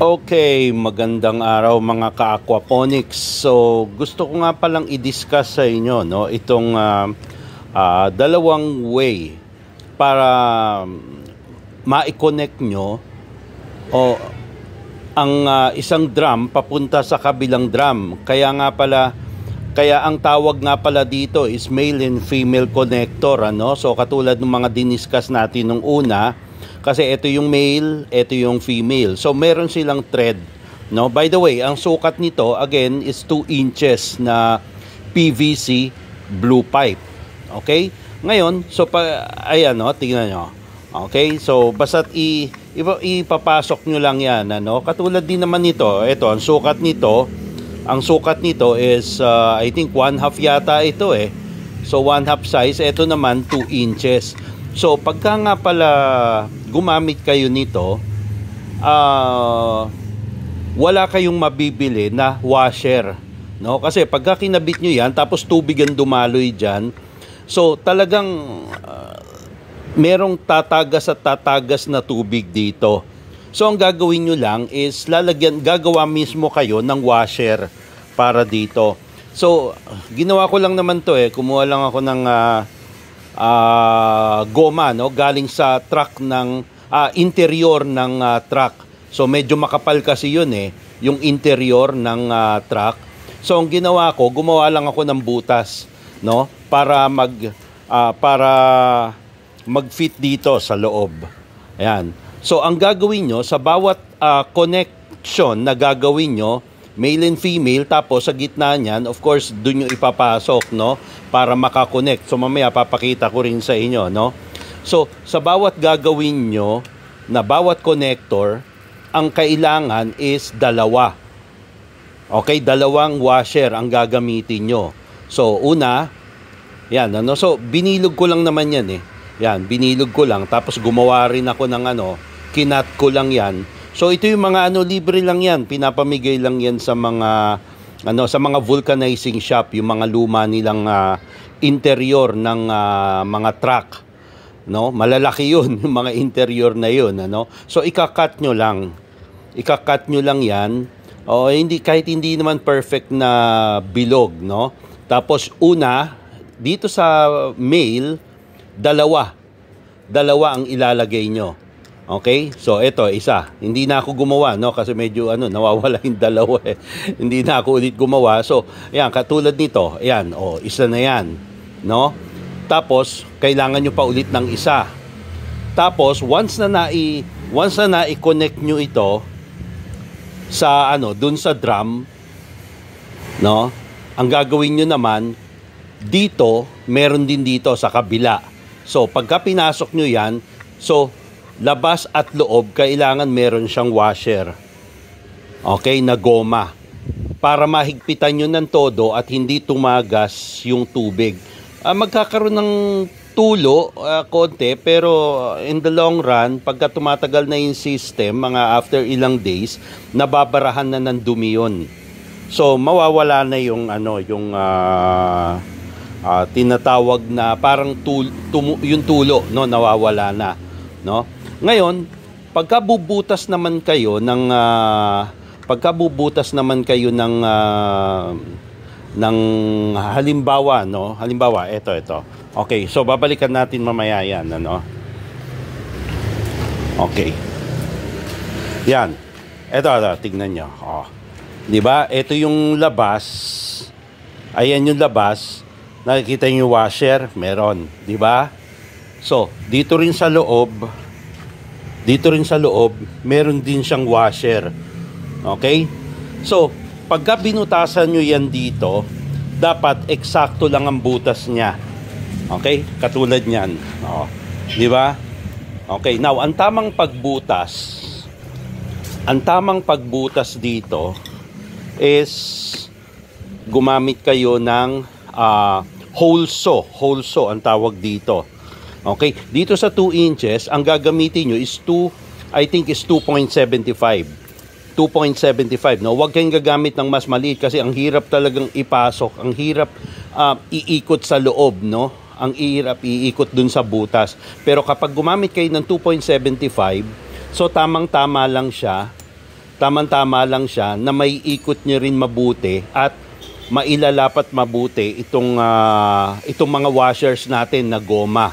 Okay, magandang araw mga ka-aquaponics. So, gusto ko nga palang i-discuss sa inyo itong dalawang way para ma-connect nyo ang isang drum papunta sa kabilang drum. Kaya ang tawag nga pala dito is male and female connector, So, katulad ng mga diniscuss natin nung una, kasi ito yung male, ito yung female. So meron silang thread, By the way, ang sukat nito again is 2 inches na PVC blue pipe. Okay? Ngayon, so ayan, tingnan nyo. Okay? So basta't ipapasok nyo lang 'yan, Katulad din naman nito. Ito, ang sukat nito is I think 1/2 yata ito eh. So 1/2 size, ito naman 2 inches. So pagka nga pala gumamit kayo nito, wala kayong mabibili na washer, Kasi pagka kinabit nyo yan, tapos tubig ang dumaloy dyan, so talagang merong tatagas na tubig dito. So ang gagawin nyo lang is gagawa mismo kayo ng washer para dito. So ginawa ko lang naman to kumuha lang ako ng goma, galing sa truck ng interior ng truck. So medyo makapal kasi yun yung interior ng truck. So ang ginawa ko, gumawa lang ako ng butas, para mag-fit dito sa loob. Ayan. So ang gagawin nyo sa bawat connection na gagawin nyo, male and female, tapos sa gitna niyan, of course, doon nyo ipapasok, para makakonect. So mamaya papakita ko rin sa inyo, So sa bawat gagawin nyo na bawat connector, ang kailangan is dalawa. Okay, dalawang washer ang gagamitin nyo. So una, yan, So binilog ko lang naman yan Yan, binilog ko lang, tapos gumawa rin ako ng kinat ko lang yan. So ito yung mga libre lang yan, pinapamigay lang yan sa mga vulcanizing shop, yung mga luma nilang interior ng mga truck, Malalaki yun, yung mga interior na yun, So ika-cut nyo lang yan. Kahit hindi naman perfect na bilog, Tapos una, dito sa male, dalawa ang ilalagay nyo. Okay? So, ito, isa. Hindi na ako gumawa, Kasi medyo, nawawala yung dalawa Hindi na ako ulit gumawa. So, ayan, katulad nito. Ayan, isa na yan. Tapos, kailangan nyo pa ulit ng isa. Tapos, once na i-connect nyo ito sa, dun sa drum, ang gagawin nyo naman, dito, meron din dito sa kabila. So, pagka pinasok nyo yan, so, labas at loob, kailangan meron siyang washer. Okay, na goma. Para mahigpitan nyo ng todo at hindi tumagas yung tubig. Magkakaroon ng tulo, konti, pero in the long run, pagka tumatagal na yung system, mga after ilang days, nababarahan na ng dumi yun. So, mawawala na yung, tinatawag na parang yung tulo, nawawala na, Ngayon, pagkabubutas naman kayo ng halimbawa, Halimbawa, ito. Okay, so babalikan natin mamaya yan, Okay. Yan. Ito, tingnan nyo. Di ba? Ito yung labas. Ayan yung labas. Nakikita nyo yung washer? Meron. Di ba? So, dito rin sa loob, meron din siyang washer. Okay? So, pagka binutasan nyo yan dito, dapat eksakto lang ang butas niya. Okay? Katulad niyan. Di ba? Okay, now, ang tamang pagbutas dito is gumamit kayo ng hole saw ang tawag dito. Okay, dito sa 2 inches, ang gagamitin nyo is 2.75. 2.75, Huwag kayong gagamit ng mas maliit kasi ang hirap talagang ipasok, ang hirap iikot sa loob, Ang hirap iikot dun sa butas. Pero kapag gumamit kayo ng 2.75, so tamang-tama lang siya tamang-tama lang siya na may ikot nyo rin mabuti at mailalapat mabuti itong mga washers natin na goma.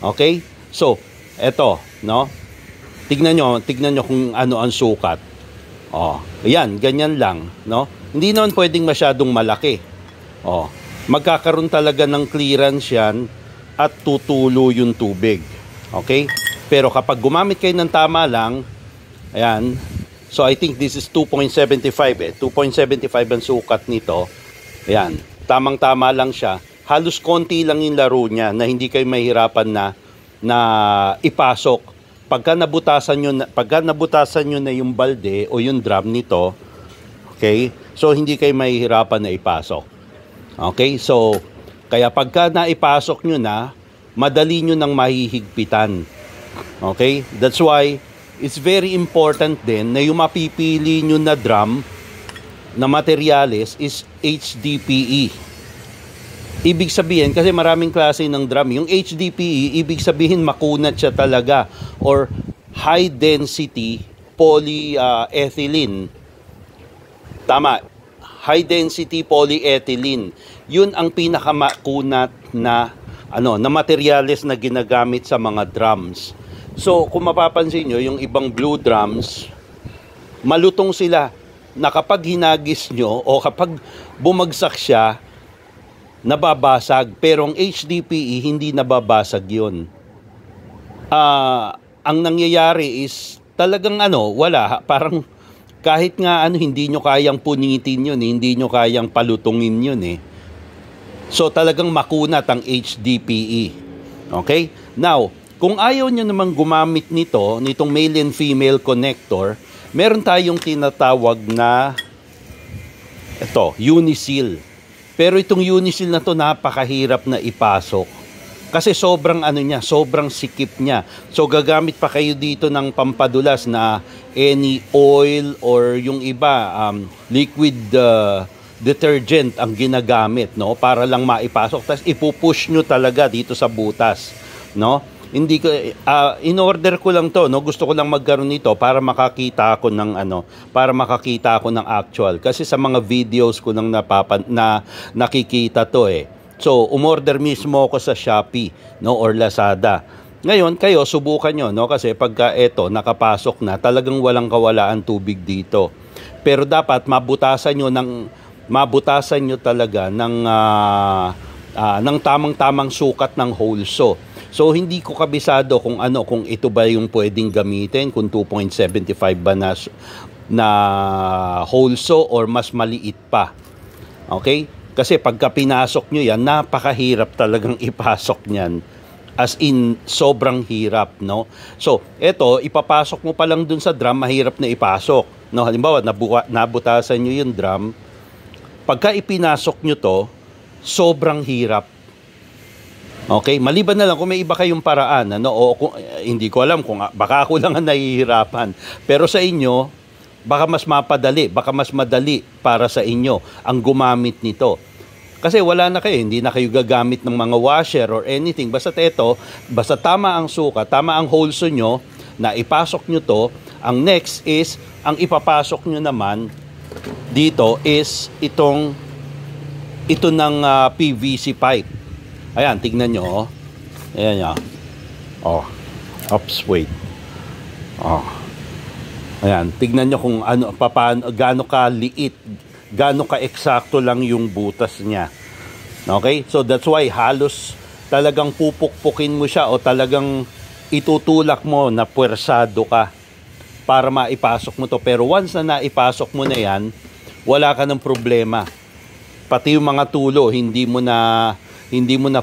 Okay? So, eto, no? Tignan nyo kung ano ang sukat. Oh, ayan, ganyan lang, no? Hindi naman pwedeng masyadong malaki. Oh, magkakaroon talaga ng clearance yan at tutulo yung tubig. Okay? Pero kapag gumamit kayo ng tama lang, ayan, so I think this is 2.75 2.75 ang sukat nito. Ayan, tamang-tama lang siya. Halos konti lang yung laro niya na hindi kayo mahirapan na ipasok. Pagka nabutasan nyo na yung balde o yung drum nito, okay? So hindi kayo mahihirapan na ipasok. Okay? So kaya pagka naipasok nyo na, madali nyo nang mahihigpitan. Okay? That's why it's very important din na yung mapipili nyo na drum na materyales is HDPE. Ibig sabihin, kasi maraming klase ng drum. Yung HDPE, ibig sabihin makunat siya talaga or high density polyethylene. Tama. High density polyethylene. Yun ang pinakamakunat na materyales na ginagamit sa mga drums. So, kung mapapansin nyo, yung ibang blue drums, malutong sila na kapag hinagis nyo o kapag bumagsak siya, nababasag. Pero ang HDPE, hindi nababasag yun. Ang nangyayari is talagang wala. Parang kahit nga hindi nyo kayang punitin yun, hindi nyo kayang palutungin yun eh. So talagang makunat ang HDPE. Okay? Now, kung ayaw nyo namang gumamit nitong male and female connector, meron tayong tinatawag na Uniseal. Pero itong Uniseal na to napakahirap na ipasok. Kasi sobrang sobrang sikip niya. So gagamit pa kayo dito ng pampadulas na any oil or yung iba liquid detergent ang ginagamit, no, para lang maipasok. Tapos ipupush nyo talaga dito sa butas, no? Hindi ko in-order ko lang to, no? Gusto ko lang magkaroon nito para makakita ako ng ng actual. Kasi sa mga videos ko nang nakikita to eh. So, umorder mismo ako sa Shopee, no, or Lazada. Ngayon, kayo subukan nyo, no, kasi pagka nakapasok na, talagang walang kawalaan tubig dito. Pero dapat mabutasan nyo talaga ng tamang-tamang sukat ng holso. So hindi ko kabisado kung ito ba yung pwedeng gamitin, kung 2.75 ba na holso or mas maliit pa. Okay? Kasi pagka pinasok nyo yan, napakahirap talagang ipasok niyan. As in, sobrang hirap, no? So, ipapasok mo pa lang dun sa drum, mahirap na ipasok. No? Halimbawa, nabutasan nyo yung drum, pagka ipinasok nyo to, sobrang hirap. Okay, maliban na lang kung may iba kayong paraan, hindi ko alam kung baka ako lang ang nahihirapan. Pero sa inyo, baka mas madali para sa inyo ang gumamit nito. Kasi wala na kayo, hindi na kayo gagamit ng mga washer or anything. Basta tama ang sukat, tama ang holso nyo, na ipasok nyo to. Ang next is, ang ipapasok nyo naman dito is ito ng PVC pipe. Ayan, tignan nyo, Ayan nyo. Wait. Ayan, tignan nyo kung gaano ka-liit, gaano ka-eksakto lang yung butas niya. Okay? So, that's why halos talagang pupukpukin mo siya o talagang itutulak mo na puwersado ka para maipasok mo to. Pero once na naipasok mo na yan, wala ka ng problema. Pati yung mga tulo, hindi mo na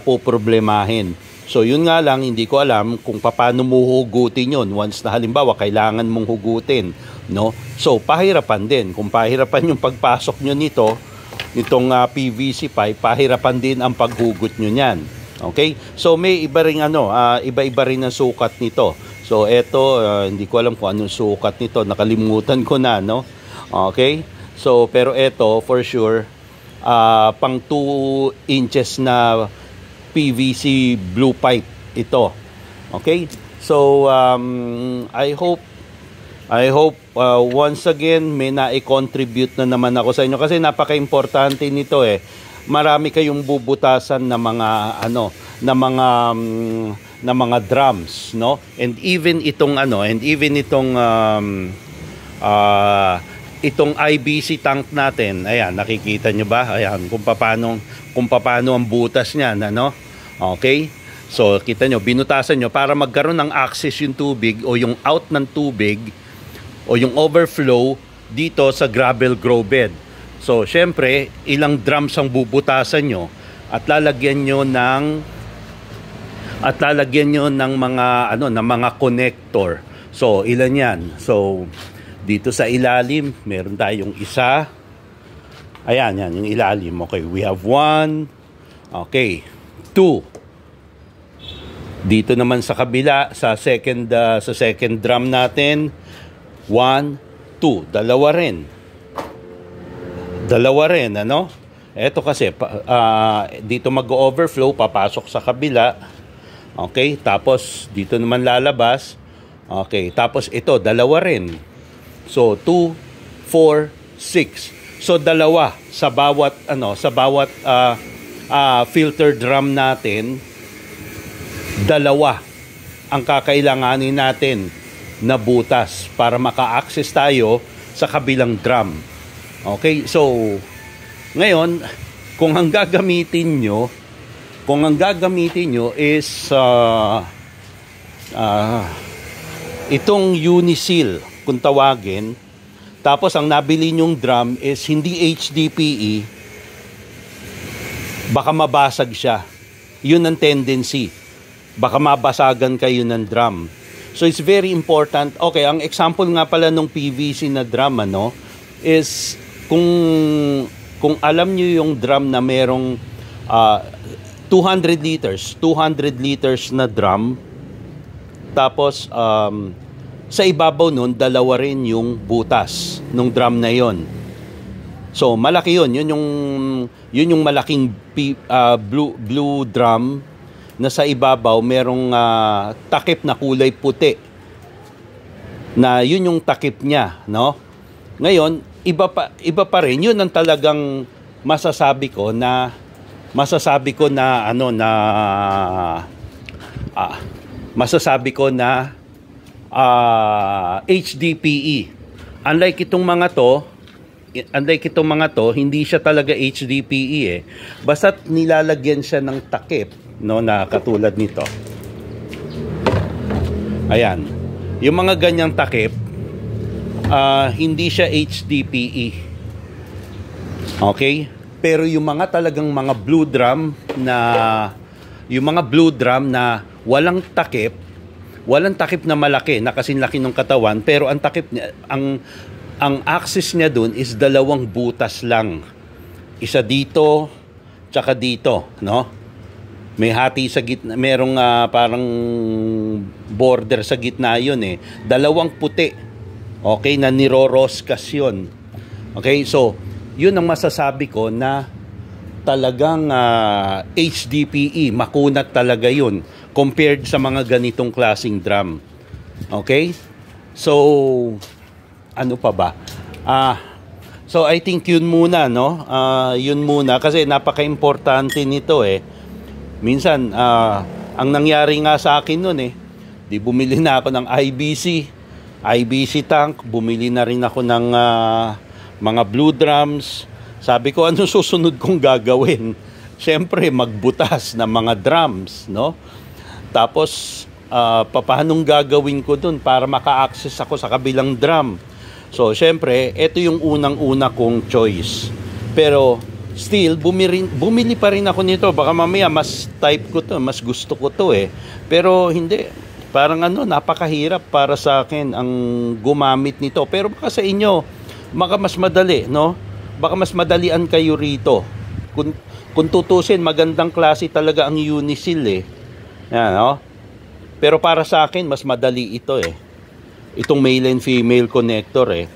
poproblemahin. So yun nga lang, hindi ko alam kung paano mo hugutin yun once na halimbawa kailangan mong hugutin, no? So pahirapan din. Kung pahirapan yung pagpasok nyo nitong PVC pipe, pahirapan din ang paghugot nyo niyan. Okay? So may iba ring iba-iba rin ang sukat nito. So hindi ko alam kung anong sukat nito, nakalimutan ko na, no? Okay? So pero for sure pang 2 inches na PVC blue pipe ito. Okay? So I hope I hope once again may na-contribute na naman ako sa inyo kasi napaka-importante nito eh. Marami kayong bubutasan na mga na mga drums, no? And even itong itong IBC tank natin. Ayan, nakikita nyo ba? Ayan, kung paano ang butas niyan, ano? Okay? So, kita nyo, binutasan nyo para magkaroon ng access yung tubig o yung out ng tubig o yung overflow dito sa gravel grow bed. So, syempre, ilang drums ang bubutasan nyo at lalagyan nyo ng mga connector. So, ilan yan? So, dito sa ilalim, meron tayong isa. Ayan, yan, yung ilalim. Okay, we have 1. Okay, 2. Dito naman sa kabila, sa second drum natin, 1, 2. Dalawa rin, ano? Ito kasi, dito mag-overflow, papasok sa kabila. Okay, tapos dito naman lalabas. Okay, tapos ito, dalawa rin. So, 2, 4, 6. So, dalawa sa bawat, filter drum natin, dalawa ang kakailanganin natin na butas para maka-access tayo sa kabilang drum. Okay? So, ngayon, kung ang gagamitin nyo is itong Unisil, kung tawagin, tapos ang nabili nyong drum is hindi HDPE, baka mabasag siya. Yun ang tendency. Baka mabasagan kayo ng drum. So it's very important. Okay, ang example nga pala ng PVC na drum is kung alam niyo yung drum na merong 200 liters na drum, tapos sa ibabaw nun dalawa rin yung butas ng drum na yon. So malaki yun yung malaking blue drum na sa ibabaw merong takip na kulay puti, na yun yung takip niya, no? Ngayon, iba pa rin, yun ang talagang masasabi ko na HDPE. Unlike itong mga to, hindi siya talaga HDPE eh. Basta't nilalagyan siya ng takip, no, na katulad nito. Ayan. Yung mga ganyang takip, hindi siya HDPE. Okay? Pero yung mga talagang mga blue drum na walang takip na malaki, na kasing laki ng katawan, pero ang takip niya, ang axis niya dun is dalawang butas lang. Isa dito, tsaka dito, no? May hati sa gitna, merong parang border sa gitna yun eh. Dalawang puti. Okay, na niroroskas yun. Okay, so yun ang masasabi ko na talagang HDPE, makunat talaga yun compared sa mga ganitong klaseng drum. Okay? So, ano pa ba? So I think yun muna, no? Yun muna kasi napaka-importante nito eh. Minsan, ang nangyari nga sa akin nun eh, di bumili na ako ng IBC tank, bumili na rin ako ng mga blue drums. Sabi ko, ano susunod kong gagawin? Siyempre, magbutas ng mga drums, no? Tapos, paanong gagawin ko dun para maka-access ako sa kabilang drum? So, siyempre, ito yung unang-una kong choice. Pero, still, bumili pa rin ako nito. Baka mamaya, mas type ko to, mas gusto ko to eh. Pero, hindi. Parang napakahirap para sa akin ang gumamit nito. Pero baka sa inyo, baka mas madali, no? Baka mas madalian kayo rito. Kung tutusin, magandang klase talaga ang Unisil eh. Yan, no? Pero para sa akin, mas madali ito eh. Itong male and female connector eh.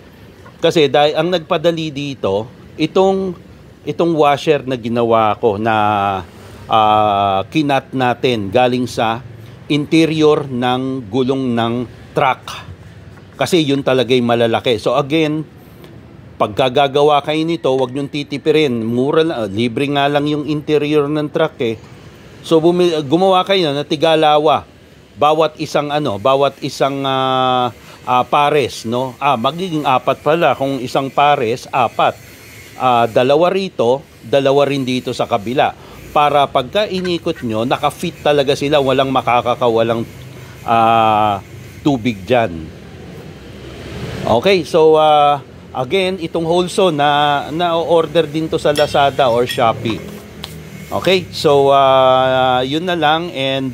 Kasi dahil ang nagpadali dito, itong washer na ginawa ko na kinat natin galing sa interior ng gulong ng truck. Kasi yun talaga yung malalaki. So again, pagkagagawa kayo nito, wag niyong titipirin. Mura lang, libre nga lang yung interior ng truck eh. So gumawa kayo na tigalawa. Bawat isang pares, no? Magiging apat pala kung isang pares, apat. Dalawa rito, dalawa rin dito sa kabila. Para pagka inikot nyo, naka-fit talaga sila, walang makakakawalang tubig dyan. Okay, so again, itong Holso na-order din to sa Lazada or Shopee. Okay, so yun na lang, and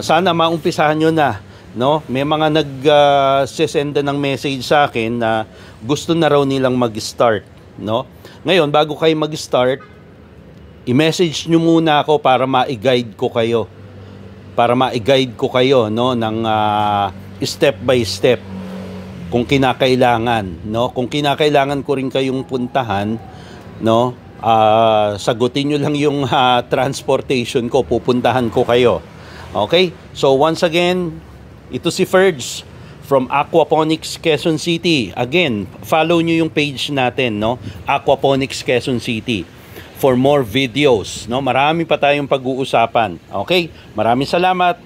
sana maumpisahan nyo na, no? May mga nag-sesenda ng message sa akin na gusto na raw nilang mag-start, no? Ngayon, bago kayo mag-start, i-message nyo muna ako para ma-guide ko kayo. No, ng step by step kung kinakailangan, no? Kung kinakailangan ko rin kayong puntahan, no? Sagutin nyo lang yung transportation ko, pupuntahan ko kayo. Okay? So once again, ito si Ferds from Aquaponics Quezon City. Again, follow nyo yung page natin, no? Aquaponics Quezon City for more videos, no? Marami pa tayong pag-uusapan. Okay? Maraming salamat.